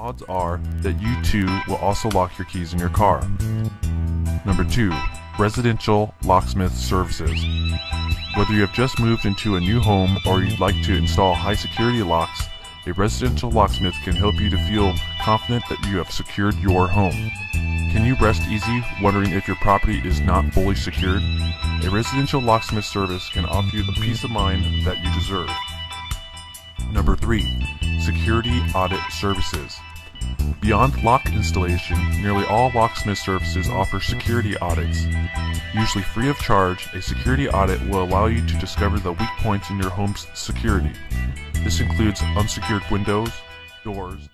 odds are that you too will also lock your keys in your car. Number 2. Residential locksmith services. Whether you have just moved into a new home or you'd like to install high security locks, a residential locksmith can help you to feel confident that you have secured your home. Can you rest easy wondering if your property is not fully secured? A residential locksmith service can offer you the peace of mind that you deserve. Number 3. Security audit services. Beyond lock installation, nearly all locksmith services offer security audits. Usually free of charge, a security audit will allow you to discover the weak points in your home's security. This includes unsecured windows, doors,